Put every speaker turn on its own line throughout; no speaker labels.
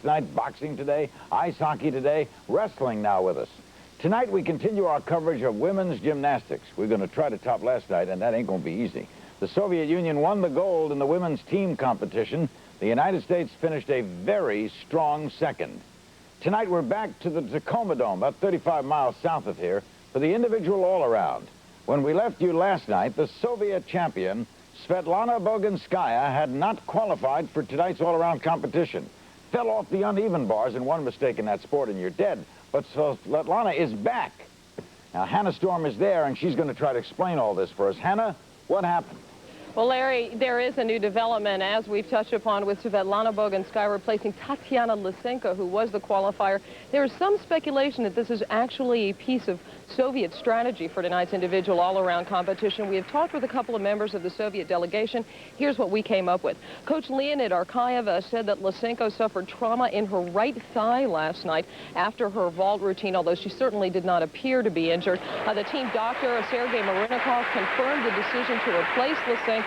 Tonight, boxing today, ice hockey today, wrestling now with us. Tonight, we continue our coverage of women's gymnastics. We're going to try to top last night, and that ain't going to be easy. The Soviet Union won the gold in the women's team competition. The United States finished a very strong second. Tonight, we're back to the Tacoma Dome, about 35 miles south of here, for the individual all-around. When we left you last night, the Soviet champion, Svetlana Boginskaya, had not qualified for tonight's all-around competition. Fell off the uneven bars in one mistake in that sport and you're dead. But so Svetlana is back. Now, Hannah Storm is there, and she's going to try to explain all this for us. Hannah, what happened?
Well, Larry, there is a new development, as we've touched upon, with Svetlana Boginskaya replacing Tatiana Lysenko, who was the qualifier. There is some speculation that this is actually a piece of Soviet strategy for tonight's individual all-around competition. We have talked with a couple of members of the Soviet delegation. Here's what we came up with. Coach Leonid Arkayev said that Lysenko suffered trauma in her right thigh last night after her vault routine, although she certainly did not appear to be injured. The team doctor, Sergei Marinikov, confirmed the decision to replace Lysenko.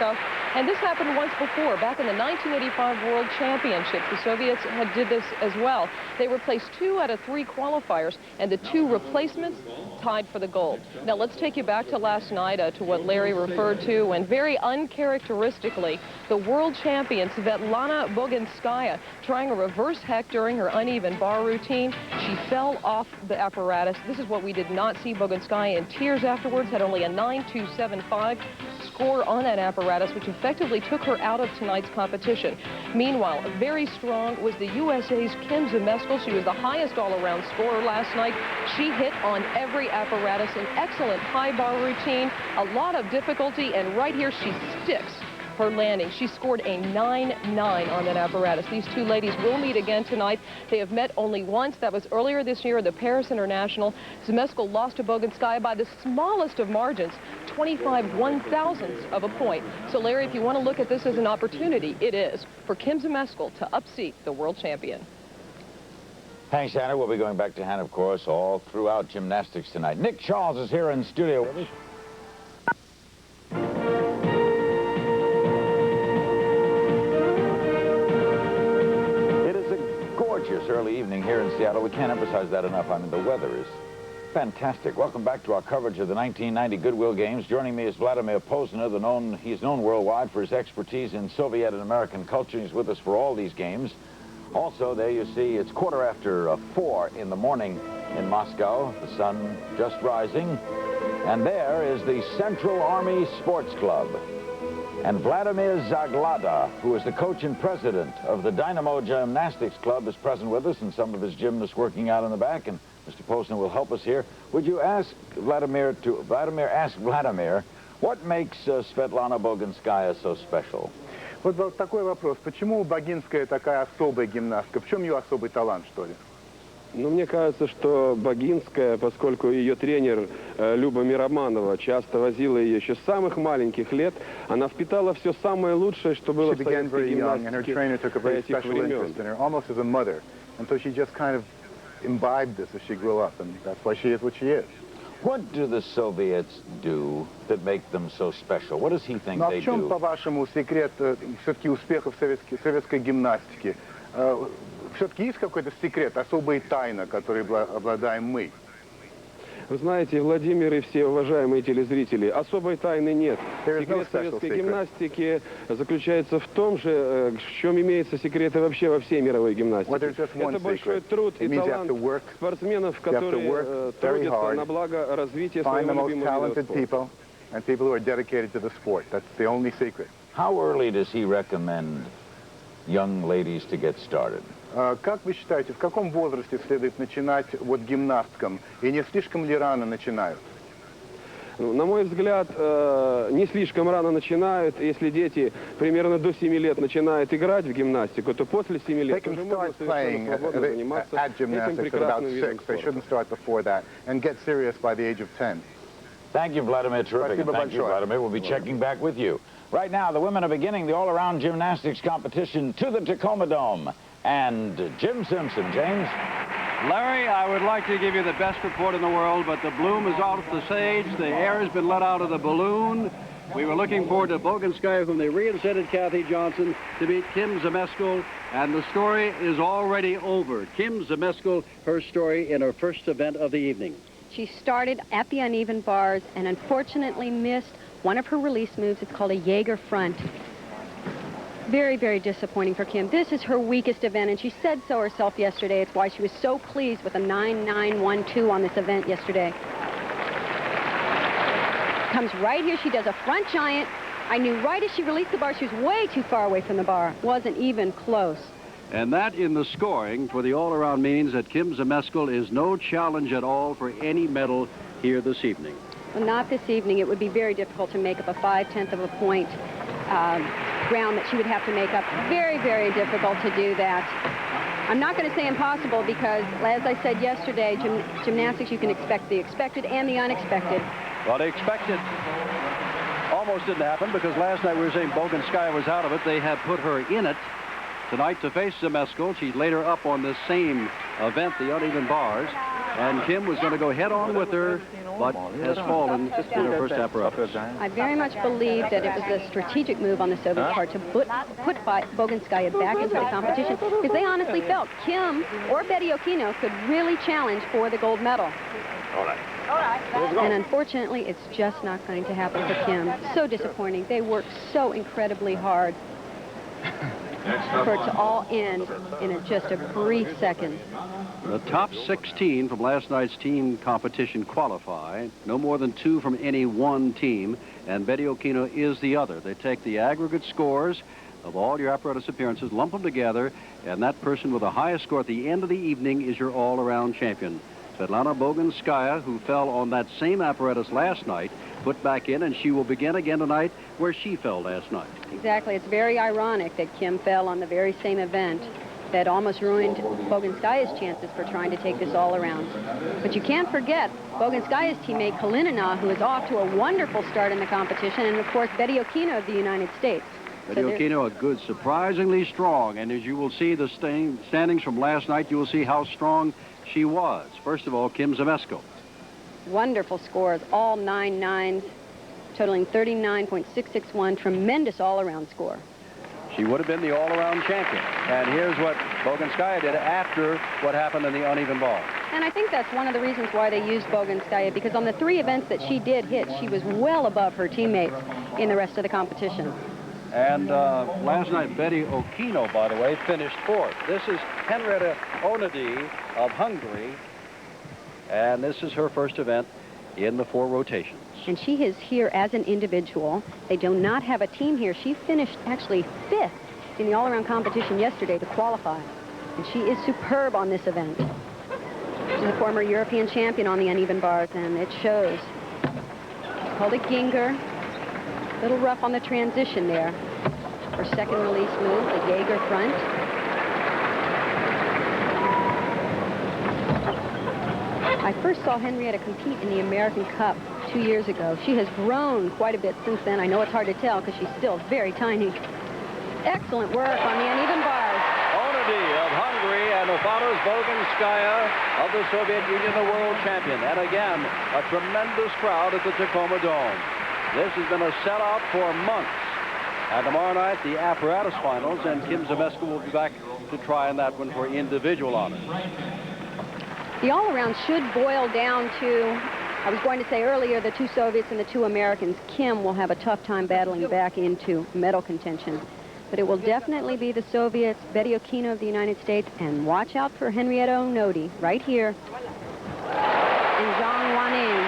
And this happened once before. Back in the 1985 World Championships, the Soviets did this as well. They replaced 2 out of 3 qualifiers, and the 2 replacements tied for the gold. Now, let's take you back to last night, to what Larry referred to, and very uncharacteristically, the world champion, Svetlana Boginskaya, trying a reverse heck during her uneven bar routine. She fell off the apparatus. This is what we did not see. Boginskaya in tears afterwards, had only a 9.275 score on that apparatus, which effectively took her out of tonight's competition. Meanwhile, very strong was the USA's Kim Zmeskal. She was the highest all-around scorer last night. She hit on every apparatus, an excellent high bar routine, a lot of difficulty, and right here she sticks her landing. She scored a 9.9 on that apparatus. These 2 ladies will meet again tonight. They have met only once. That was earlier this year at the Paris International. Zmeskal lost to Boginskaya by the smallest of margins, 25 one-thousandths of a point. So, Larry, if you want to look at this as an opportunity, it is for Kim Zmeskal to upseat the world champion.
Thanks, Hannah. We'll be going back to Hannah, of course, all throughout gymnastics tonight. Nick Charles is here in studio with us. Early evening here in Seattle. We can't emphasize that enough. I mean, the weather is fantastic. Welcome back to our coverage of the 1990 Goodwill Games. Joining me is Vladimir Posner. He's known worldwide for his expertise in Soviet and American culture. He's with us for all these games. Also, there you see, it's 4:15 in the morning in Moscow. The sun just rising. And there is the Central Army Sports Club. And Vladimir Zaglada, who is the coach and president of the Dynamo Gymnastics Club, is present with us, and some of his gymnasts working out in the back, and Mr. Posner will help us here. Would you ask Vladimir, what makes Svetlana Boginskaya so special?
Вот такой вопрос. Почему Богинская такая особая гимнастка? В чем ее особый талант, что ли?
Ну, мне кажется, что Богинская, поскольку ее тренер Люба Мироманова часто возила ее еще с самых маленьких лет, она впитала все самое лучшее, что было в советской гимнастике этих времен.
Almost as a mother, and so she just kind of imbibed this as she grew up, and that's why she is what she is.
What do the Soviets do that make them so special? What does he think they do?
В чем, по-вашему, секрет все-таки успехов советской гимнастики? Все-таки есть какой-то секрет, особая тайна, которой обладаем мы?
Вы знаете, Владимир и все уважаемые телезрители, особой тайны нет. Секрет советской гимнастики заключается в том же, в чем имеются секреты вообще во всей мировой гимнастике. Это большой труд и талант спортсменов, которые трудятся на благо развития своего любимого вида спорта.
And people who are dedicated to the sport. That's the only secret.
How early does he recommend young ladies to get started?
Как вы считаете, в каком возрасте следует начинать вот гимнасткам? И не слишком ли рано начинают?
На мой взгляд, не слишком рано начинают. Если дети примерно до 7 лет начинают играть в гимнастику, то после 7 лет уже можно совершенно свободно заниматься этим прекрасным видом спорта.
They shouldn't start before that and get serious by the age of 10.
Thank you, Vladimir. Terrific. Thank you, Vladimir. We'll be checking back with you. Right now, the women are beginning the all-around gymnastics competition to the Tacoma Dome. And Jim Simpson. James?
Larry, I would like to give you the best report in the world, but the bloom is off the stage. The air has been let out of the balloon. We were looking forward to Boganskaya, whom they reinstated Kathy Johnson, to beat Kim Zmeskal, and the story is already over. Kim Zmeskal, her story in her first event of the evening.
She started at the uneven bars and unfortunately missed one of her release moves. It's called a Jaeger front. Very, very disappointing for Kim. This is her weakest event, and she said so herself yesterday. It's why she was so pleased with a 9.912 on this event yesterday. Comes right here. She does a front giant. I knew right as she released the bar, she was way too far away from the bar. Wasn't even close.
And that in the scoring for the all-around means that Kim Zmeskal is no challenge at all for any medal here this evening.
Well, not this evening. It would be very difficult to make up a 5/10 of a point ground that she would have to make up. Very, very difficult to do that. I'm not going to say impossible because, as I said yesterday, gymnastics, you can expect the expected and the unexpected.
Well, the expected almost didn't happen because last night we were saying Boganskaya was out of it. They have put her in it tonight to face Zmeskal. She's later up on this same event, the uneven bars. And Kim was going to go head-on with her, but has fallen in her first apparatus.
I very much believe that it was a strategic move on the Soviet part to put Boganskaya back into the competition because they honestly felt Kim or Betty Okino could really challenge for the gold medal.
All right.
And unfortunately, it's just not going to happen for Kim. So disappointing. They worked so incredibly hard for it to all end in just a brief second.
The top 16 from last night's team competition qualify. No more than 2 from any one team, and Betty Okino is the other. They take the aggregate scores of all your apparatus appearances, lump them together, and that person with the highest score at the end of the evening is your all-around champion. Svetlana Boganskaya, who fell on that same apparatus last night, put back in, and she will begin again tonight where she fell last night.
Exactly. It's very ironic that Kim fell on the very same event that almost ruined Boganskaya's chances for trying to take this all around. But you can't forget Boganskaya's teammate Kalinina, who is off to a wonderful start in the competition, and of course Betty Okino of the United States.
Betty Okino, a good, surprisingly strong, and as you will see the standings from last night, you will see how strong she was. First of all, Kim Zmeskal.
Wonderful scores, all 9.9s, totaling 39.661. Tremendous all-around score.
She would have been the all-around champion. And here's what Boganskaya did after what happened in the uneven ball.
And I think that's one of the reasons why they used Boganskaya, because on the 3 events that she did hit, she was well above her teammates in the rest of the competition.
And last night, Betty Okino, by the way, finished 4th. This is Henrietta Onidi of Hungary, and this is her first event in the 4 rotations.
And she is here as an individual. They do not have a team here. She finished actually 5th in the all-around competition yesterday to qualify. And she is superb on this event. She's a former European champion on the uneven bars, and it shows. It's called a Ginger. A little rough on the transition there. Her second release move, the Jaeger front. I first saw Henrietta compete in the American Cup 2 years ago. She has grown quite a bit since then. I know it's hard to tell because she's still very tiny. Excellent work on the uneven bars.
Onidi of Hungary and who follows Boganskaya of the Soviet Union, the world champion. And again, a tremendous crowd at the Tacoma Dome. This has been a sellout for months. And tomorrow night, the apparatus finals, and Kim Zmeskal will be back to try on that one for individual honors.
The all-around should boil down to, I was going to say earlier, the 2 Soviets and the 2 Americans. Kim will have a tough time battling back into medal contention. But it will definitely be the Soviets, Betty Okino of the United States, and watch out for Henrietta Onodi right here, and Zhang Wanning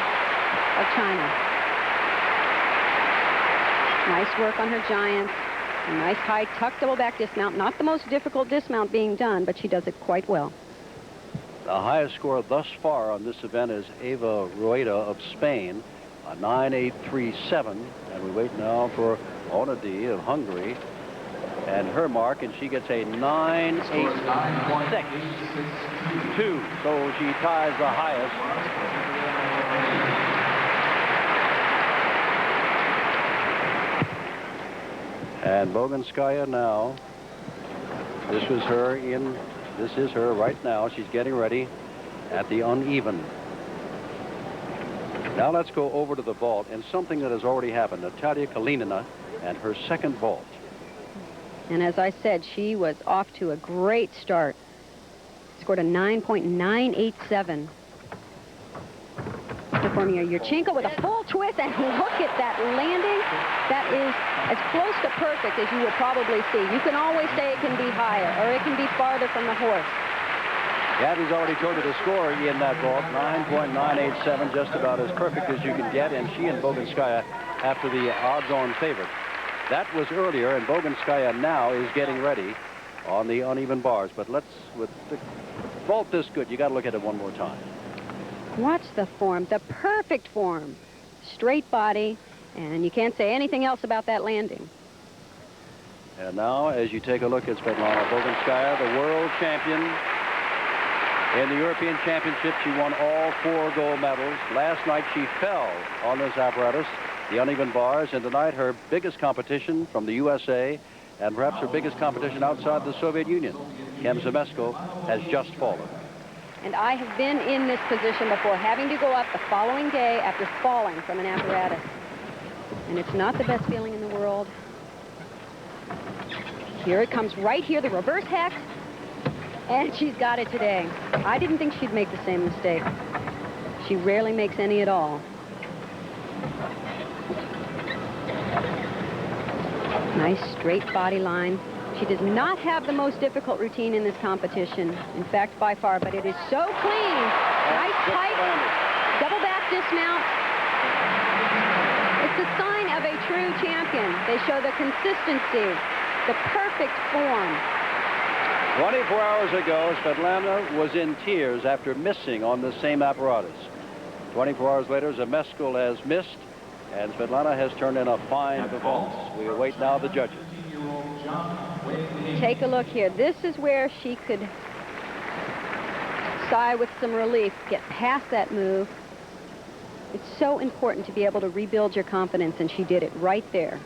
of China. Nice work on her giants. A nice high tuck double back dismount. Not the most difficult dismount being done, but she does it quite well.
The highest score thus far on this event is Eva Rueda of Spain, a 9.837. And we wait now for Onidi of Hungary and her mark, and she gets a 9.862. So she ties the highest. And Boganskaya now, this is her right now. She's getting ready at the uneven. Now let's go over to the vault and something that has already happened. Natalia Kalinina and her second vault.
And as I said, she was off to a great start. Scored a 9.987. Performing a Yurchenko with a full twist, and look at that landing. That is as close to perfect as you will probably see. You can always say it can be higher, or it can be farther from the horse.
Gabby's already told you the score in that vault, 9.987, just about as perfect as you can get, and she and Boginskaya after the odds-on favorite. That was earlier, and Boginskaya now is getting ready on the uneven bars. But let's, with the vault this good, you got to look at it one more time.
Watch the form, the perfect form. Straight body, and you can't say anything else about that landing.
And now, as you take a look at Svetlana Boginskaya, the world champion in the European Championship, she won all 4 gold medals. Last night, she fell on this apparatus, the uneven bars, and tonight her biggest competition from the USA, and perhaps her biggest competition outside the Soviet Union, Kim Zemesko, has just fallen.
And I have been in this position before, having to go up the following day after falling from an apparatus. And it's not the best feeling in the world. Here it comes right here, the reverse hex. And she's got it today. I didn't think she'd make the same mistake. She rarely makes any at all. Nice straight body line. She does not have the most difficult routine in this competition. In fact, by far, but it is so clean. Nice tight, double back dismount. It's a sign of a true champion. They show the consistency, the perfect form.
24 hours ago, Svetlana was in tears after missing on the same apparatus. 24 hours later, Zemesko has missed, and Svetlana has turned in a fine performance. We await now the judges.
Take a look here. This is where she could sigh with some relief, get past that move. It's so important to be able to rebuild your confidence, and she did it right there.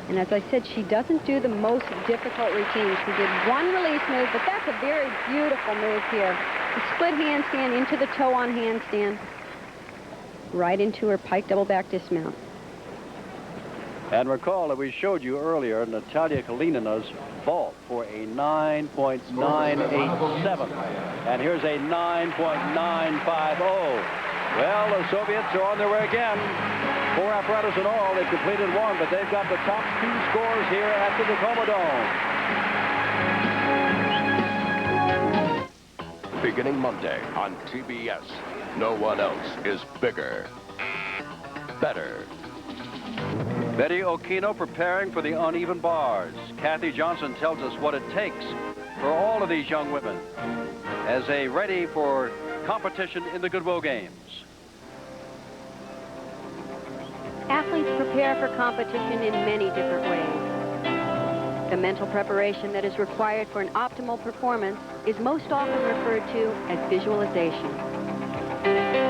And as I said, she doesn't do the most difficult routine. She did one release move, but that's a very beautiful move here. The split handstand into the toe-on handstand, right into her pike double back dismount.
And recall that we showed you earlier Natalia Kalinina's vault for a 9.987. And here's a 9.950. Well, the Soviets are on their way again. 4 apparatus in all. They've completed 1, but they've got the top 2 scores here at the Tacoma
Dome. Beginning Monday on TBS, no one else is bigger, better.
Betty Okino preparing for the uneven bars. Kathy Johnson tells us what it takes for all of these young women as they ready for competition in the Goodwill Games.
Athletes prepare for competition in many different ways. The mental preparation that is required for an optimal performance is most often referred to as visualization.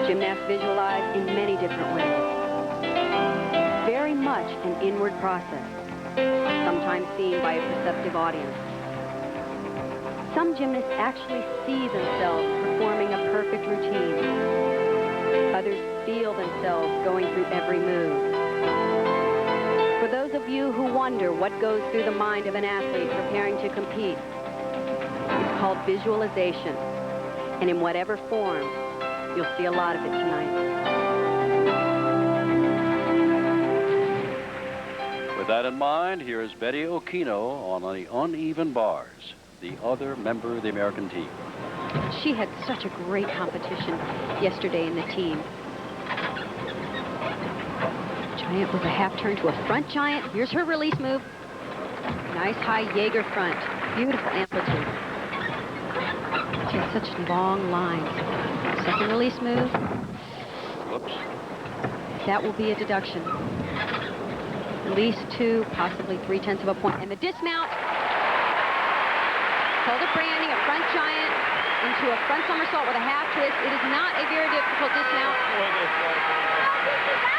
Gymnasts visualize in many different ways. Very much an inward process, sometimes seen by a perceptive audience. Some gymnasts actually see themselves performing a perfect routine. Others feel themselves going through every move. For those of you who wonder what goes through the mind of an athlete preparing to compete, it's called visualization. And in whatever form, you'll see a lot of it tonight.
With that in mind, here is Betty Okino on the uneven bars, the other member of the American team.
She had such a great competition yesterday in the team. Giant with a half turn to a front giant. Here's her release move. Nice high Jaeger front. Beautiful amplitude. She has such long lines. Second release move.
Whoops.
That will be a deduction. At least 2, possibly 3/10 of a point. And the dismount. Hold it Brandy, a front giant into a front somersault with a half twist. It is not a very difficult dismount.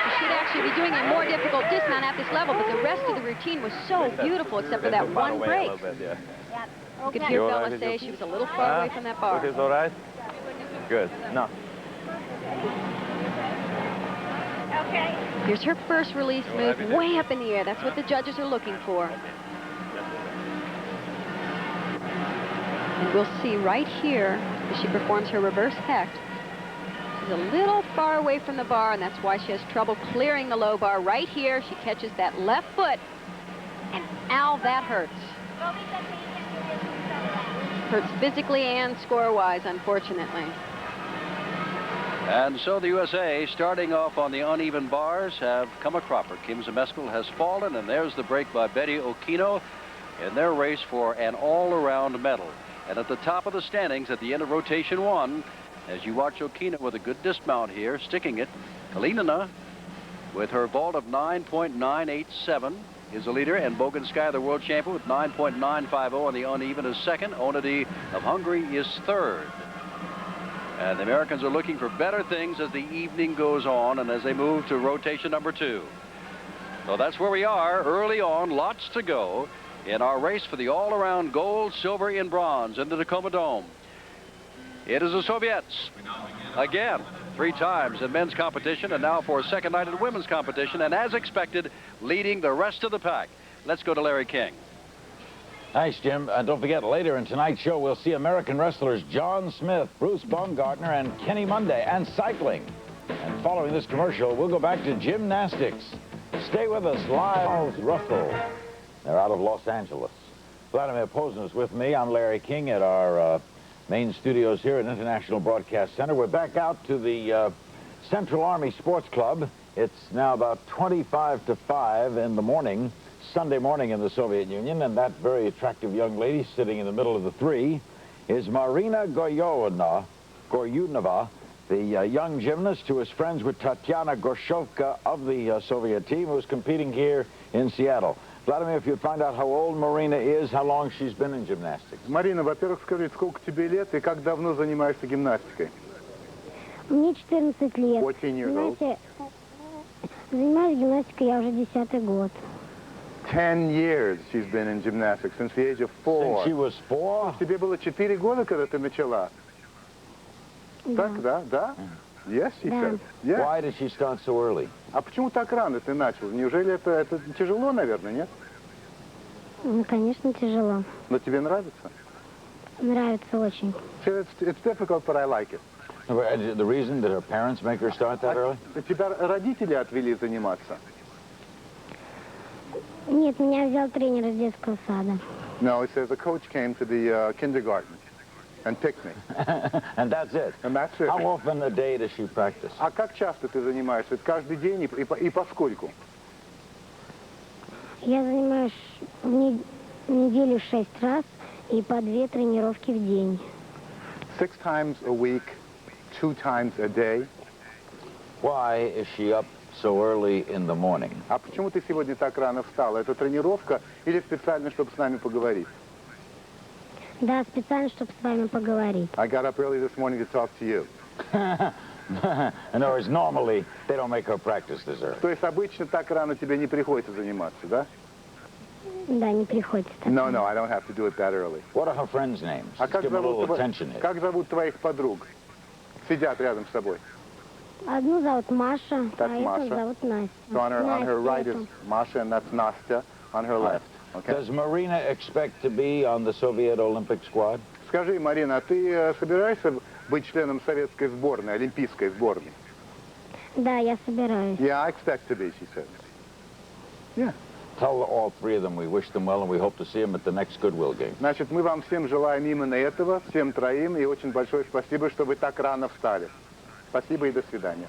You should actually be doing a more difficult dismount at this level, but the rest of the routine was so beautiful except for that one break. You could hear Bella say she was a little far away from that bar.
It is all right. good. No.
Here's her first release move, way up in the air. That's what the judges are looking for. And we'll see right here as she performs her reverse hecht. She's a little far away from the bar, and that's why she has trouble clearing the low bar. Right here, she catches that left foot, and ow, that hurts. Hurts physically and score-wise, unfortunately.
And so the USA, starting off on the uneven bars, have come a cropper. Kim Zmeskal has fallen, and there's the break by Betty Okino in their race for an all-around medal. And at the top of the standings at the end of rotation 1, as you watch Okino with a good dismount here, sticking it, Kalinina, with her vault of 9.987, is the leader, and Bogunskaya, the world champion, with 9.950 on the uneven, is second. Onidi of Hungary is third. And the Americans are looking for better things as the evening goes on and as they move to rotation number 2. So that's where we are early on, lots to go in our race for the all-around gold, silver, and bronze in the Tacoma Dome. It is the Soviets again, 3 times in men's competition, and now for a second night in women's competition, and as expected, leading the rest of the pack. Let's go to Larry King.
Thanks, Jim. Don't forget, later in tonight's show, we'll see American wrestlers John Smith, Bruce Baumgartner, and Kenny Monday, and cycling. And following this commercial, we'll go back to gymnastics. Stay with us live. Russell. They're out of Los Angeles. Vladimir Poznan is with me. I'm Larry King at our main studios here at International Broadcast Center. We're back out to the Central Army Sports Club. It's now about 25 to 5 in the morning. Sunday morning in the Soviet Union, and that very attractive young lady sitting in the middle of the 3 is Marina Goryunova, the young gymnast who is friends with Tatiana Gorshovka of the Soviet team, who's competing here in Seattle. Vladimir, if you'd find out how old Marina is, how long she's been in gymnastics.
Марина, во-первых, скажи, сколько тебе лет и как давно занимаешься гимнастикой?
Мне 14 лет.
14 years old.
Знаете, занимаюсь гимнастикой я уже 10-й год.
10 years she's been in gymnastics, since the age of 4.
Since she was 4?
Тебе было 4 года, когда ты начала?
Да.
Так, да, да? Yes, she
Да.
said. Yes.
Why did she start so early?
А почему так рано ты начал? Неужели это тяжело, наверное, нет?
Ну, конечно, тяжело.
Но тебе нравится?
Нравится очень.
So it's difficult, but I like it.
The reason that her parents make her start that early?
Тебя родители отвели заниматься?
Нет, меня взял тренер из детского сада.
No, it says a coach came to the kindergarten and picked me.
And that's it?
And that's it.
How often a day does she practice?
А как часто ты занимаешься? Это каждый день и поскольку?
Я занимаюсь в неделю 6 раз и по 2 тренировки в день.
6 times a week, 2 times a day.
Why is she up so early in the morning?
А почему ты сегодня так рано встала? Это тренировка или специально, чтобы с нами поговорить?
Да, специально, чтобы с вами поговорить.
I got up early this morning to talk to you.
In other words, normally they don't make her practice this early.
То есть обычно так рано тебе не приходится заниматься, да?
Да, не приходится. так
No,
рано.
no, I don't have to do it that early.
What are her friends' names?
А
Let's give them a little attention here.
как зовут твоих подруг? Сидят рядом с тобой.
Одну зовут Маша,
That's
а эту
Masha.
зовут Настя.
So on her right is
это.
Masha, and that's Nastya on her left. Okay?
Does Marina expect to be on the Soviet Olympic squad?
Скажи, Марина, а ты собираешься быть членом советской сборной, олимпийской сборной?
Да, я собираюсь.
Yeah, I expect to be, she said. Yeah.
Tell all 3 of them we wish them well and we hope to see them at the next Goodwill Games.
Значит, мы вам всем желаем именно этого, всем 3, и очень большое спасибо, что вы так рано встали. Спасибо и до свидания.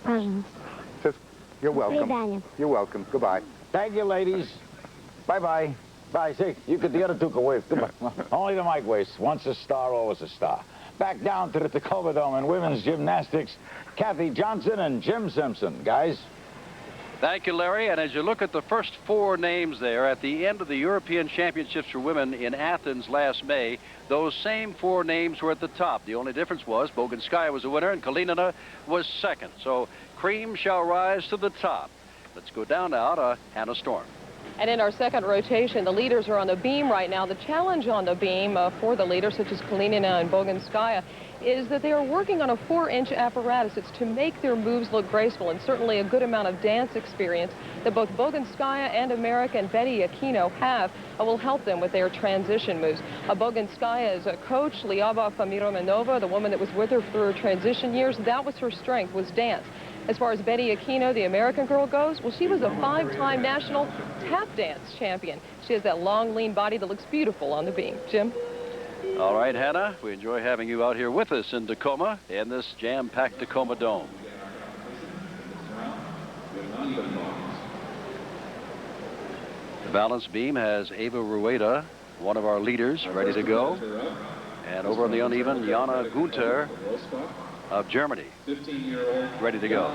Пожалуйста.
Says, you're
До
welcome.
свидания.
You're welcome. Goodbye.
Thank you, ladies. Bye-bye. Bye. See, you could, the other 2 can wave. Goodbye. Only the mic waves. Once a star, always a star. Back down to the Tacoma Dome in women's gymnastics, Kathy Johnson and Jim Simpson. Guys.
Thank you, Larry. And as you look at the first 4 names there, at the end of the European Championships for Women in Athens last May, those same 4 names were at the top. The only difference was Bogunskaya was a winner and Kalinina was second. So cream shall rise to the top. Let's go down now to Hannah Storm.
And in our second rotation, the leaders are on the beam right now. The challenge on the beam for the leaders, such as Kalinina and Boginskaya, is that they are working on a 4-inch apparatus. It's to make their moves look graceful, and certainly a good amount of dance experience that both Boginskaya and American Betty Aquino have will help them with their transition moves. Boginskaya's coach, Liaba Famiromenova, the woman that was with her for her transition years, that was her strength, was dance. As far as Betty Aquino, the American girl, goes, well, she was a 5-time national tap dance champion. She has that long, lean body that looks beautiful on the beam. Jim?
All right, Hannah, we enjoy having you out here with us in Tacoma, in this jam-packed Tacoma Dome. The balance beam has Eva Rueda, one of our leaders, ready to go. And over on the uneven, Jana Gunther of Germany, ready to go.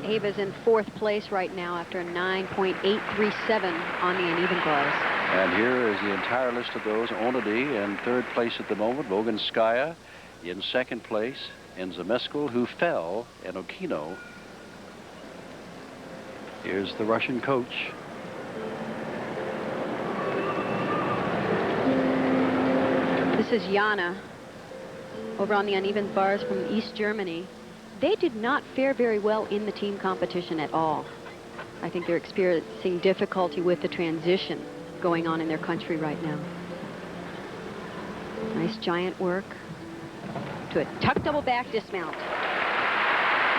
Ava's in 4th place right now after a 9.837 on the uneven bars.
And here is the entire list of those. Onedy in 3rd place at the moment. Boginskaya in 2nd place. And Zameskal, who fell, and Aquino. Here's the Russian coach.
This is Jana over on the uneven bars from East Germany. They did not fare very well in the team competition at all. I think they're experiencing difficulty with the transition going on in their country right now. Nice giant work to a tuck double back dismount.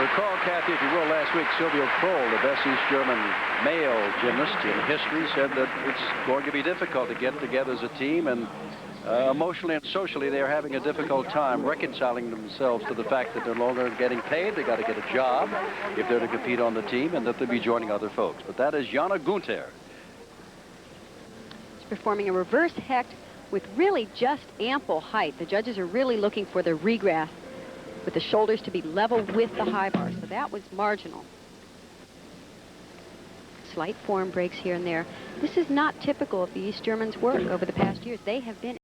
Recall, Kathy, if you will, last week, Silvio Kroll, the best East German male gymnast in history, said that it's going to be difficult to get together as a team, and emotionally and socially, they're having a difficult time reconciling themselves to the fact that they're no longer getting paid. They got to get a job if they're to compete on the team, and that they'll be joining other folks. But that is Jana Gunther.
He's performing a reverse hecht with really just ample height. The judges are really looking for the regraph with the shoulders to be level with the high bar. So that was marginal. Slight form breaks here and there. This is not typical of the East Germans' work over the past years. They have been